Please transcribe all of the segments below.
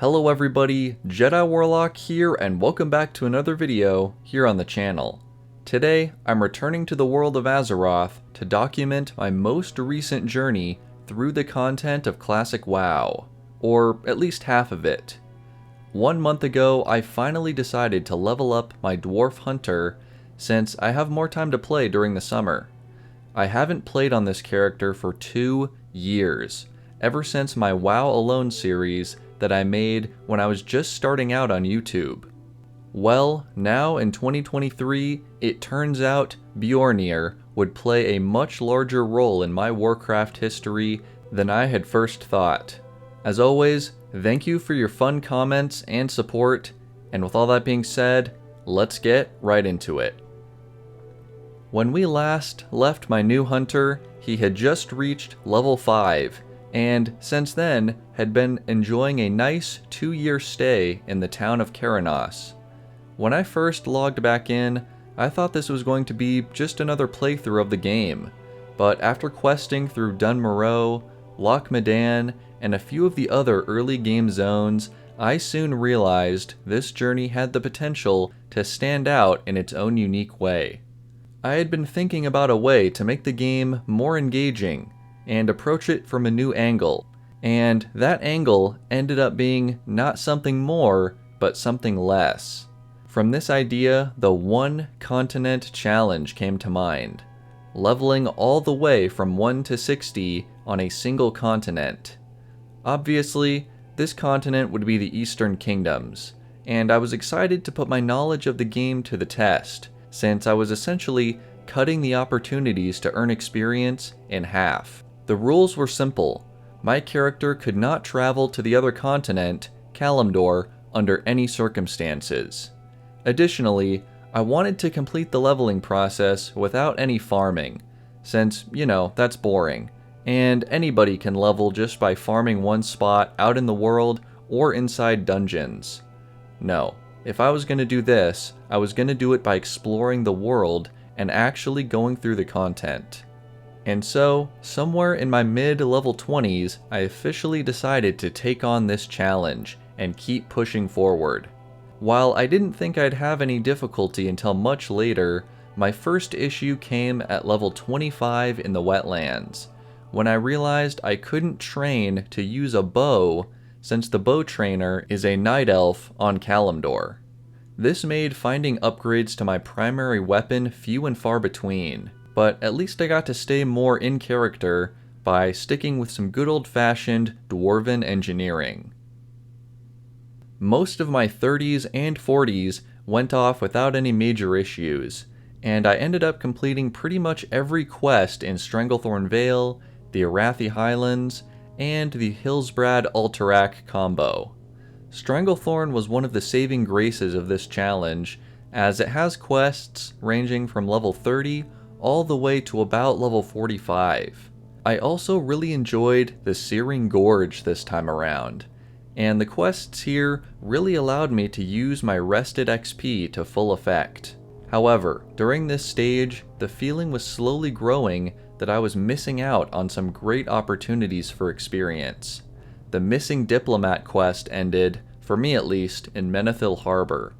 Hello everybody, Jediwarlock here and welcome back to another video here on the channel. Today, I'm returning to the world of Azeroth to document my most recent journey through the content of Classic WoW, or at least half of it. 1 month ago, I finally decided to level up my dwarf hunter since I have more time to play during the summer. I haven't played on this character for 2 years, ever since my WoW Alone series that I made when I was just starting out on YouTube. Well, now in 2023, it turns out Bjornir would play a much larger role in my Warcraft history than I had first thought. As always, thank you for your fun comments and support, and with all that being said, let's get right into it. When we last left my new hunter, he had just reached level 5, and since then had been enjoying a nice 2-year stay in the town of Keranos. When I first logged back in, I thought this was going to be just another playthrough of the game, but after questing through Dun Moreau, Loch Medan, and a few of the other early game zones, I soon realized this journey had the potential to stand out in its own unique way. I had been thinking about a way to make the game more engaging and approach it from a new angle, and that angle ended up being not something more, but something less. From this idea, the One Continent Challenge came to mind, leveling all the way from 1 to 60 on a single continent. Obviously, this continent would be the Eastern Kingdoms, and I was excited to put my knowledge of the game to the test, since I was essentially cutting the opportunities to earn experience in half. The rules were simple. My character could not travel to the other continent, Kalimdor, under any circumstances. Additionally, I wanted to complete the leveling process without any farming, since, that's boring, and anybody can level just by farming one spot out in the world or inside dungeons. No, if I was going to do this, I was going to do it by exploring the world and actually going through the content. And so, somewhere in my mid-level 20s, I officially decided to take on this challenge and keep pushing forward. While I didn't think I'd have any difficulty until much later, my first issue came at level 25 in the wetlands, when I realized I couldn't train to use a bow since the bow trainer is a night elf on Kalimdor. This made finding upgrades to my primary weapon few and far between. But at least I got to stay more in character by sticking with some good old-fashioned dwarven engineering. Most of my 30s and 40s went off without any major issues, and I ended up completing pretty much every quest in Stranglethorn Vale, the Arathi Highlands, and the Hillsbrad Alterac combo. Stranglethorn was one of the saving graces of this challenge, as it has quests ranging from level 30 all the way to about level 45. I also really enjoyed the Searing Gorge this time around, and the quests here really allowed me to use my rested XP to full effect. However, during this stage, the feeling was slowly growing that I was missing out on some great opportunities for experience. The Missing Diplomat quest ended, for me at least, in Menethil Harbor,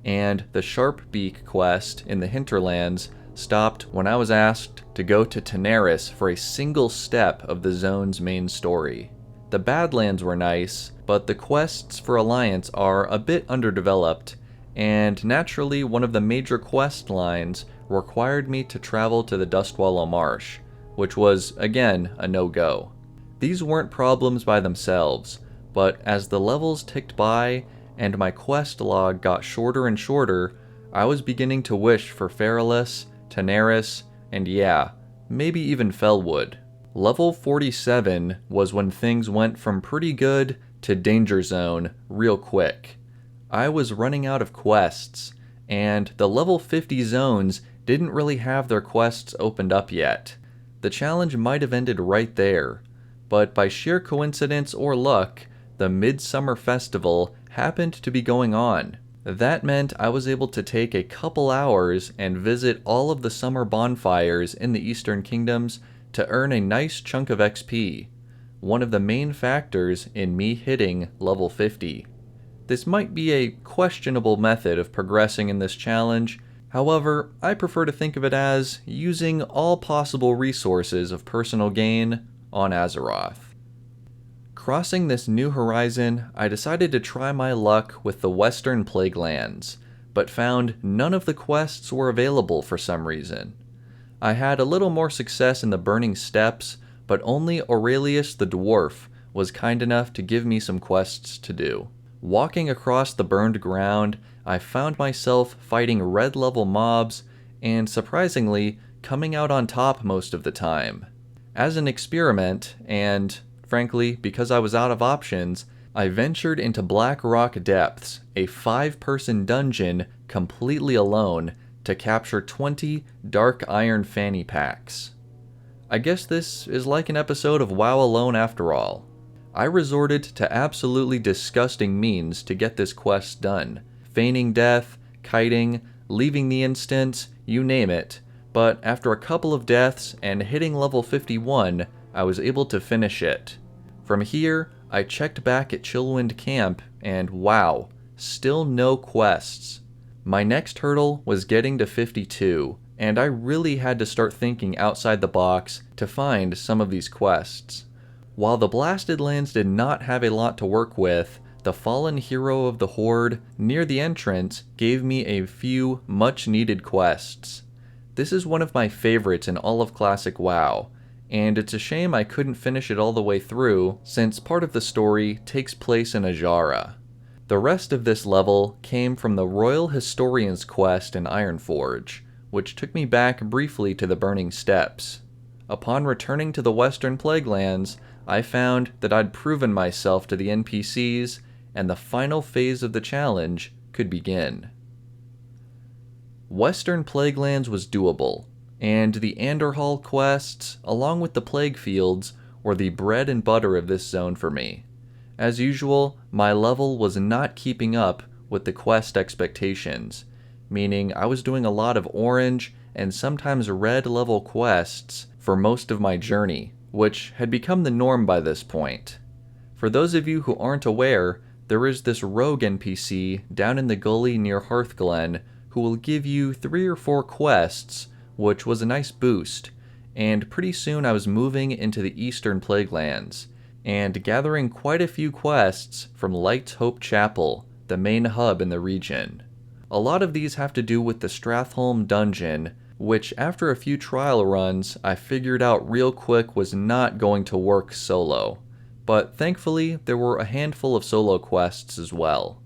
and the Sharpbeak quest in the Hinterlands stopped when I was asked to go to Tanaris for a single step of the zone's main story. The Badlands were nice, but the quests for Alliance are a bit underdeveloped, and naturally one of the major quest lines required me to travel to the Dustwallow Marsh, which was, again, a no-go. These weren't problems by themselves, but as the levels ticked by and my quest log got shorter and shorter, I was beginning to wish for Feralus, Tanaris, and yeah, maybe even Felwood. Level 47 was when things went from pretty good to danger zone real quick. I was running out of quests, and the level 50 zones didn't really have their quests opened up yet. The challenge might have ended right there, but by sheer coincidence or luck, the Midsummer Festival happened to be going on. That meant I was able to take a couple hours and visit all of the summer bonfires in the Eastern Kingdoms to earn a nice chunk of XP, one of the main factors in me hitting level 50. This might be a questionable method of progressing in this challenge, however, I prefer to think of it as using all possible resources of personal gain on Azeroth. Crossing this new horizon, I decided to try my luck with the Western Plaguelands, but found none of the quests were available for some reason. I had a little more success in the Burning Steppes, but only Aurelius the dwarf was kind enough to give me some quests to do. Walking across the burned ground, I found myself fighting red level mobs, and surprisingly, coming out on top most of the time. As an experiment, and frankly, because I was out of options, I ventured into Black Rock Depths, a 5-person dungeon completely alone, to capture 20 Dark Iron fanny packs. I guess this is like an episode of WoW Alone after all. I resorted to absolutely disgusting means to get this quest done. Feigning death, kiting, leaving the instance, you name it. But after a couple of deaths and hitting level 51, I was able to finish it. From here, I checked back at Chillwind Camp and wow, still no quests. My next hurdle was getting to 52, and I really had to start thinking outside the box to find some of these quests. While the Blasted Lands did not have a lot to work with, the fallen hero of the Horde near the entrance gave me a few much-needed quests. This is one of my favorites in all of Classic WoW, and it's a shame I couldn't finish it all the way through, since part of the story takes place in Ajara. The rest of this level came from the Royal Historian's quest in Ironforge, which took me back briefly to the Burning Steppes. Upon returning to the Western Plaguelands, I found that I'd proven myself to the NPCs, and the final phase of the challenge could begin. Western Plaguelands was doable, and the Anderhall quests, along with the Plague Fields, were the bread and butter of this zone for me. As usual, my level was not keeping up with the quest expectations, meaning I was doing a lot of orange and sometimes red level quests for most of my journey, which had become the norm by this point. For those of you who aren't aware, there is this rogue NPC down in the gully near Hearthglen who will give you 3 or 4 quests, which was a nice boost, and pretty soon I was moving into the Eastern Plaguelands, and gathering quite a few quests from Light's Hope Chapel, the main hub in the region. A lot of these have to do with the Stratholme dungeon, which after a few trial runs I figured out real quick was not going to work solo, but thankfully there were a handful of solo quests as well.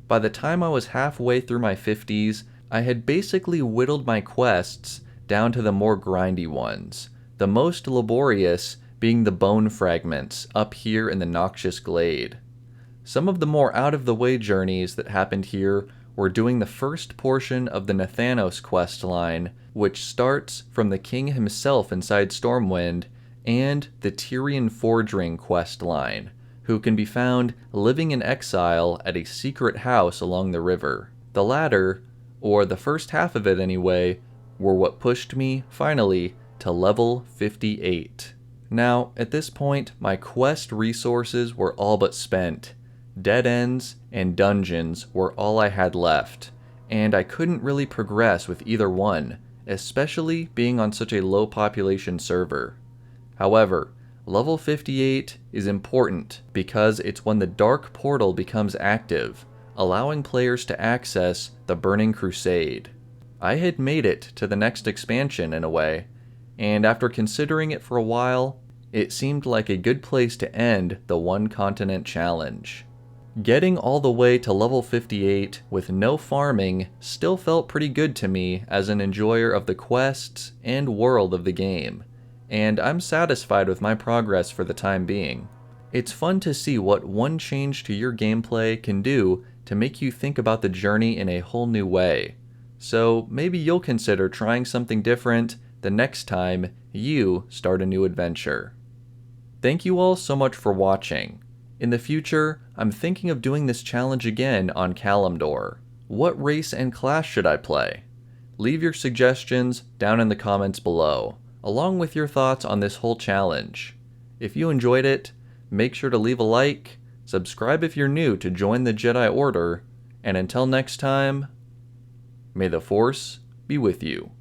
By the time I was halfway through my 50s, I had basically whittled my quests down to the more grindy ones, the most laborious being the bone fragments up here in the Noxious Glade. Some of the more out-of-the-way journeys that happened here were doing the first portion of the Nathanos quest line, which starts from the king himself inside Stormwind, and the Tyrian Forgeling quest line, who can be found living in exile at a secret house along the river. The latter, or the first half of it anyway, were what pushed me, finally, to level 58. Now, at this point, my quest resources were all but spent. Dead ends and dungeons were all I had left, and I couldn't really progress with either one, especially being on such a low population server. However, level 58 is important because it's when the Dark Portal becomes active, allowing players to access the Burning Crusade. I had made it to the next expansion in a way, and after considering it for a while, it seemed like a good place to end the One Continent Challenge. Getting all the way to level 58 with no farming still felt pretty good to me as an enjoyer of the quests and world of the game, and I'm satisfied with my progress for the time being. It's fun to see what one change to your gameplay can do to make you think about the journey in a whole new way. So maybe you'll consider trying something different the next time you start a new adventure. Thank you all so much for watching. In the future, I'm thinking of doing this challenge again on Kalimdor. What race and class should I play? Leave your suggestions down in the comments below, along with your thoughts on this whole challenge. If you enjoyed it, make sure to leave a like, subscribe if you're new to join the Jedi Order, and until next time, may the Force be with you.